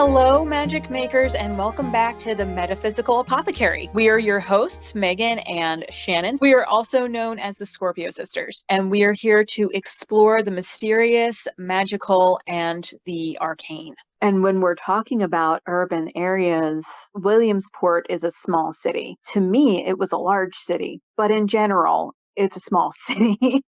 Hello, magic makers, and welcome back to the Metaphysical Apothecary. We are your hosts, Megan and Shannon. We are also known as the Scorpio Sisters, and we are here to explore the mysterious, magical, and the arcane. And when we're talking about urban areas, Williamsport is a small city. To me, it was a large city, but in general, it's a small city.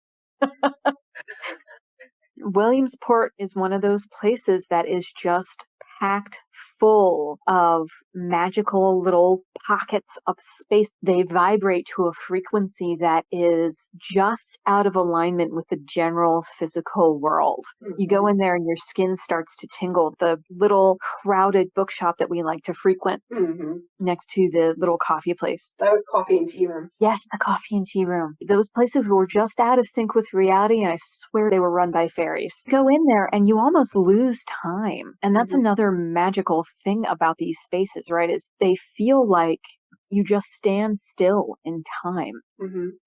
Williamsport is one of those places that is just packed full of magical little pockets of space. They vibrate to a frequency that is just out of alignment with the general physical world. You go in there and your skin starts to tingle. The little crowded bookshop that we like to frequent next to the little coffee place. That was coffee and tea room. Yes, the coffee and tea room. Those places were just out of sync with reality, and I swear they were run by fairies. Go in there and you almost lose time. And that's another magical thing about these spaces, right? Is they feel like you just stand still in time.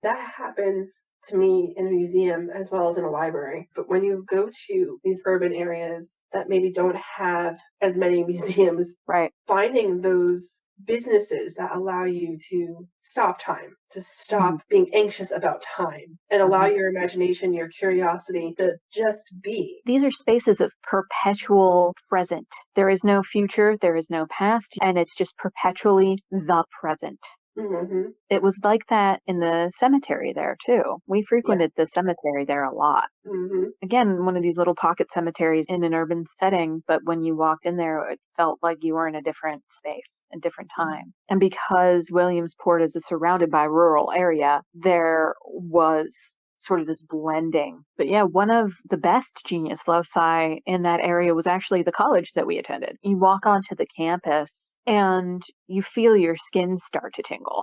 That happens to me in a museum as well as in a library. But when you go to these urban areas that maybe don't have as many museums, right, finding those businesses that allow you to stop time, to stop being anxious about time, and allow your imagination, your curiosity to just be. These are spaces of perpetual present. There is no future, there is no past, and it's just perpetually the present. It was like that in the cemetery there too. We frequented the cemetery there a lot. Again, one of these little pocket cemeteries in an urban setting, but when you walked in there, it felt like you were in a different space, a different time. And because Williamsport is surrounded by rural area, there was sort of this blending. But yeah, one of the best genius loci in that area was actually the college that we attended. You walk onto the campus and you feel your skin start to tingle.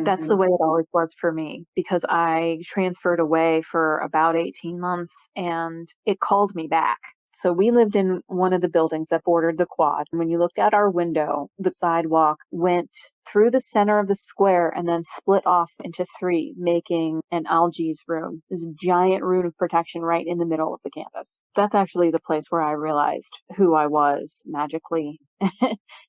That's the way it always was for me, because I transferred away for about 18 months and it called me back. So we lived in one of the buildings that bordered the quad. When you looked out our window, the sidewalk went through the center of the square and then split off into three, making an algae's rune, this giant rune of protection right in the middle of the campus. That's actually the place where I realized who I was magically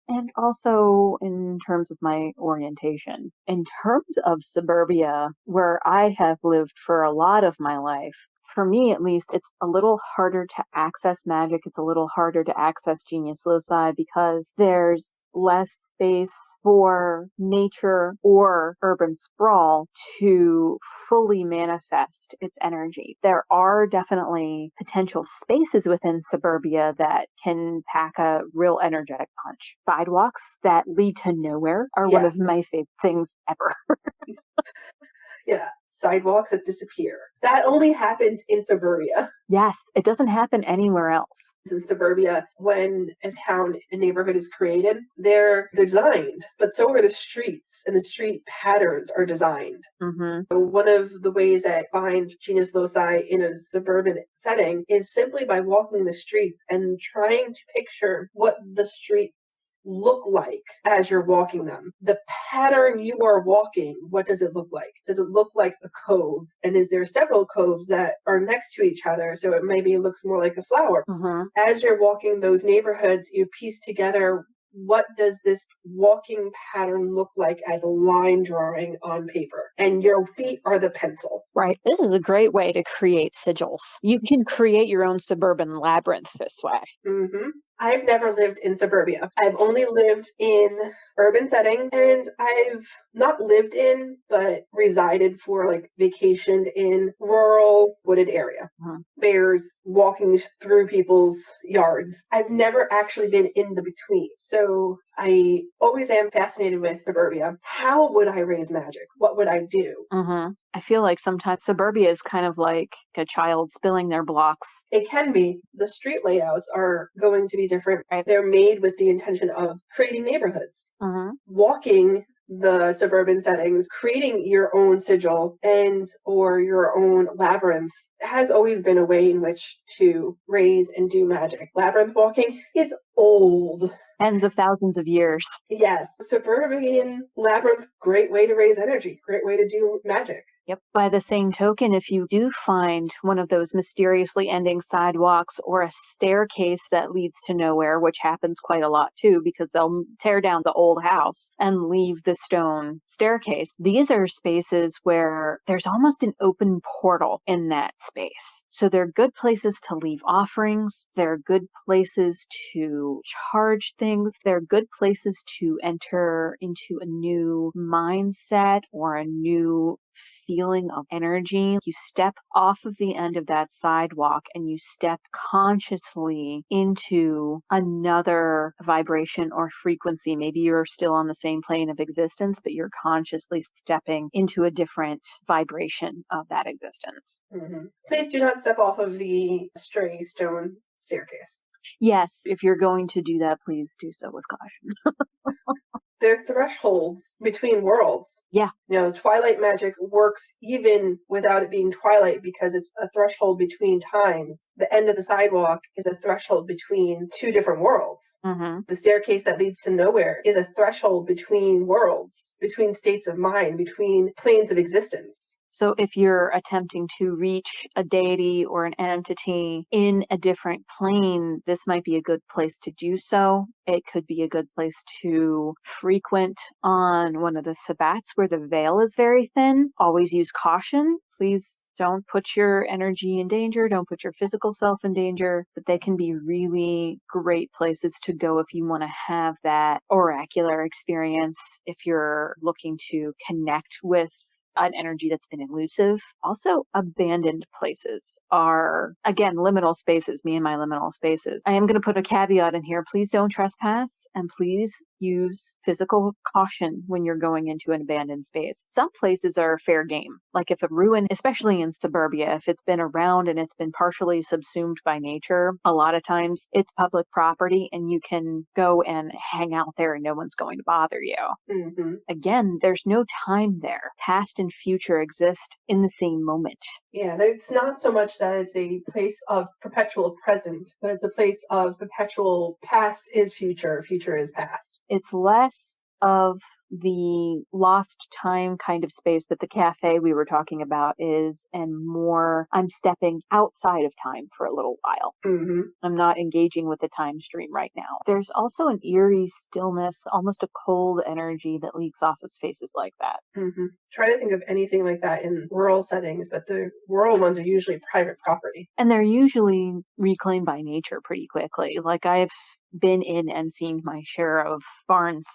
and also in terms of my orientation. In terms of suburbia, where I have lived for a lot of my life, for me at least, it's a little harder to access magic. It's a little harder to access genius loci because there's less space for nature or urban sprawl to fully manifest its energy. There are definitely potential spaces within suburbia that can pack a real energetic punch. Sidewalks that lead to nowhere are one of my favorite things ever. Sidewalks that disappear. That only happens in suburbia. Yes, it doesn't happen anywhere else. In suburbia, when a town, a neighborhood is created, they're designed, but so are the streets, and the street patterns are designed. One of the ways that I find genius loci in a suburban setting is simply by walking the streets and trying to picture what the street look like as you're walking them. The pattern you are walking, what does it look like? Does it look like a cove? And is there several coves that are next to each other? So it maybe looks more like a flower. As you're walking those neighborhoods, you piece together, what does this walking pattern look like as a line drawing on paper? And your feet are the pencil. Right. This is a great way to create sigils. You can create your own suburban labyrinth this way. I've never lived in suburbia. I've only lived in urban setting, and I've not lived in, but resided for vacationed in rural wooded area. Bears walking through people's yards. I've never actually been in the between. So I always am fascinated with suburbia. How would I raise magic? What would I do? I feel like sometimes suburbia is kind of like a child spilling their blocks. It can be. The street layouts are going to be different. Right? They're made with the intention of creating neighborhoods. Walking the suburban settings, creating your own sigil or your own labyrinth has always been a way in which to raise and do magic. Labyrinth walking is old. Tens of thousands of years. Yes. Suburban labyrinth, great way to raise energy, great way to do magic. Yep. By the same token, if you do find one of those mysteriously ending sidewalks or a staircase that leads to nowhere, which happens quite a lot too, because they'll tear down the old house and leave the stone staircase. These are spaces where there's almost an open portal in that space. So they're good places to leave offerings. They're good places to charge things. They're good places to enter into a new mindset or a new feeling of energy. You step off of the end of that sidewalk and you step consciously into another vibration or frequency. Maybe you're still on the same plane of existence, but you're consciously stepping into a different vibration of that existence. Mm-hmm. Please do not step off of the stray stone staircase. Yes, if you're going to do that, please do so with caution. They're thresholds between worlds. Yeah. Twilight magic works even without it being twilight because it's a threshold between times. The end of the sidewalk is a threshold between two different worlds. Mm-hmm. The staircase that leads to nowhere is a threshold between worlds, between states of mind, between planes of existence. So if you're attempting to reach a deity or an entity in a different plane, this might be a good place to do so. It could be a good place to frequent on one of the sabbats where the veil is very thin. Always use caution. Please don't put your energy in danger. Don't put your physical self in danger. But they can be really great places to go if you want to have that oracular experience, if you're looking to connect with an energy that's been elusive. Also, abandoned places are, again, liminal spaces, me and my liminal spaces. I am going to put a caveat in here. Please don't trespass, and please use physical caution when you're going into an abandoned space. Some places are fair game. Like if a ruin, especially in suburbia, if it's been around and it's been partially subsumed by nature, a lot of times it's public property and you can go and hang out there and no one's going to bother you. Mm-hmm. Again, there's no time there. Past and future exist in the same moment. Yeah, it's not so much that it's a place of perpetual present, but it's a place of perpetual past is future, future is past. It's less of the lost time kind of space that the cafe we were talking about is, and more I'm stepping outside of time for a little while. Mm-hmm. I'm not engaging with the time stream right now. There's also an eerie stillness, almost a cold energy that leaks off of spaces like that. Mm-hmm. Try to think of anything like that in rural settings, but the rural ones are usually private property. And they're usually reclaimed by nature pretty quickly. Like I've been in and seen my share of barns,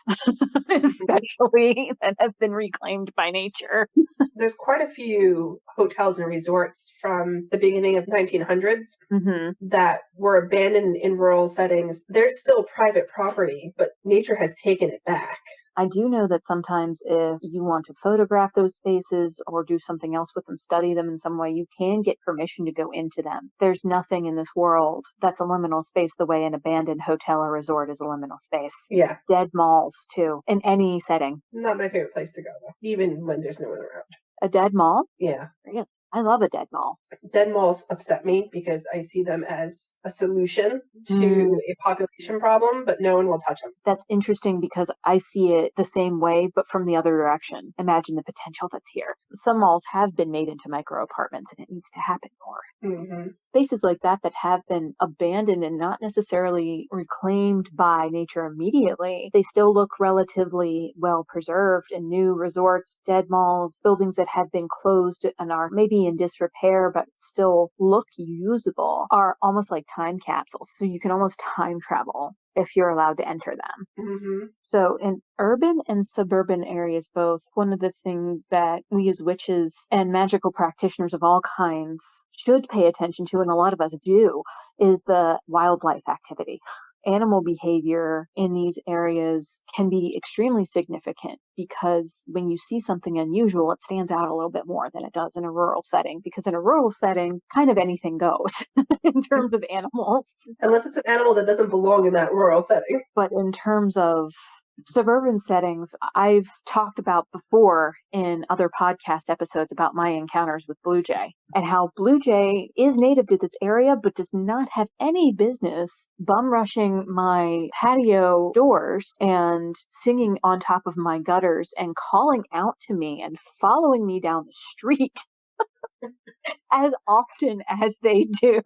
especially that have been reclaimed by nature. There's quite a few hotels and resorts from the beginning of 1900s Mm-hmm. that were abandoned in rural settings. They're still private property, but nature has taken it back. I do know that sometimes if you want to photograph those spaces or do something else with them, study them in some way, you can get permission to go into them. There's nothing in this world that's a liminal space the way an abandoned hotel or resort is a liminal space. Yeah. Dead malls, too, in any setting. Not my favorite place to go, though, even when there's no one around. A dead mall? Yeah. Really? I love a dead mall. Dead malls upset me because I see them as a solution to a population problem, but no one will touch them. That's interesting because I see it the same way, but from the other direction. Imagine the potential that's here. Some malls have been made into micro apartments and it needs to happen more. Mm-hmm. Spaces like that have been abandoned and not necessarily reclaimed by nature immediately. They still look relatively well preserved, and new resorts, dead malls, buildings that have been closed and are maybe in disrepair but still look usable are almost like time capsules. So you can almost time travel if you're allowed to enter them. Mm-hmm. So in urban and suburban areas both, one of the things that we as witches and magical practitioners of all kinds should pay attention to, and a lot of us do, is the wildlife activity. Animal behavior in these areas can be extremely significant because when you see something unusual, it stands out a little bit more than it does in a rural setting, because in a rural setting, kind of anything goes in terms of animals. Unless it's an animal that doesn't belong in that rural setting. But in terms of suburban settings, I've talked about before in other podcast episodes about my encounters with blue jay and how blue jay is native to this area but does not have any business bum rushing my patio doors and singing on top of my gutters and calling out to me and following me down the street as often as they do.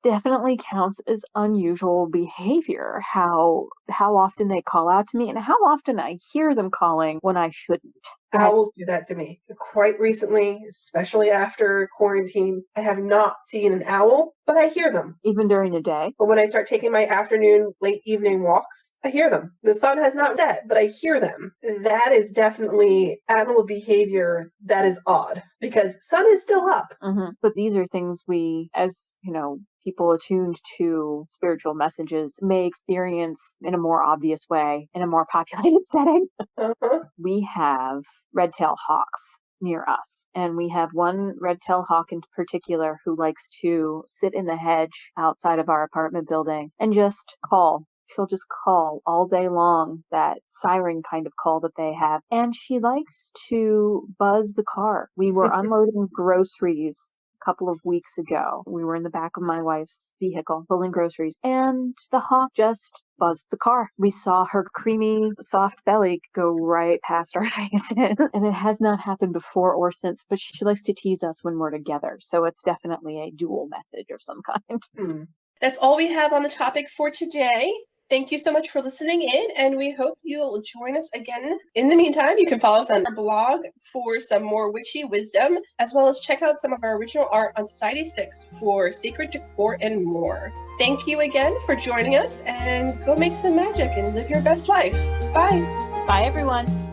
Definitely counts as unusual behavior, how often they call out to me and how often I hear them calling when I shouldn't. Owls do that to me. Quite recently, especially after quarantine, I have not seen an owl, but I hear them. Even during the day? But when I start taking my afternoon, late evening walks, I hear them. The sun has not set, but I hear them. That is definitely animal behavior that is odd, because sun is still up. Mm-hmm. But these are things we, as, people attuned to spiritual messages may experience in a more obvious way in a more populated setting. Uh-huh. We have red-tailed hawks near us, and we have one red-tailed hawk in particular who likes to sit in the hedge outside of our apartment building and just call. She'll just call all day long, that siren kind of call that they have. And she likes to buzz the car. We were unloading groceries a couple of weeks ago. We were in the back of my wife's vehicle pulling groceries, and the hawk just buzzed the car. We saw her creamy, soft belly go right past our faces. And it has not happened before or since, but she likes to tease us when we're together. So it's definitely a dual message of some kind. That's all we have on the topic for today. Thank you so much for listening in, and we hope you'll join us again. In the meantime, you can follow us on our blog for some more witchy wisdom, as well as check out some of our original art on Society 6 for secret decor and more. Thank you again for joining us, and go make some magic and live your best life. Bye. Bye, everyone.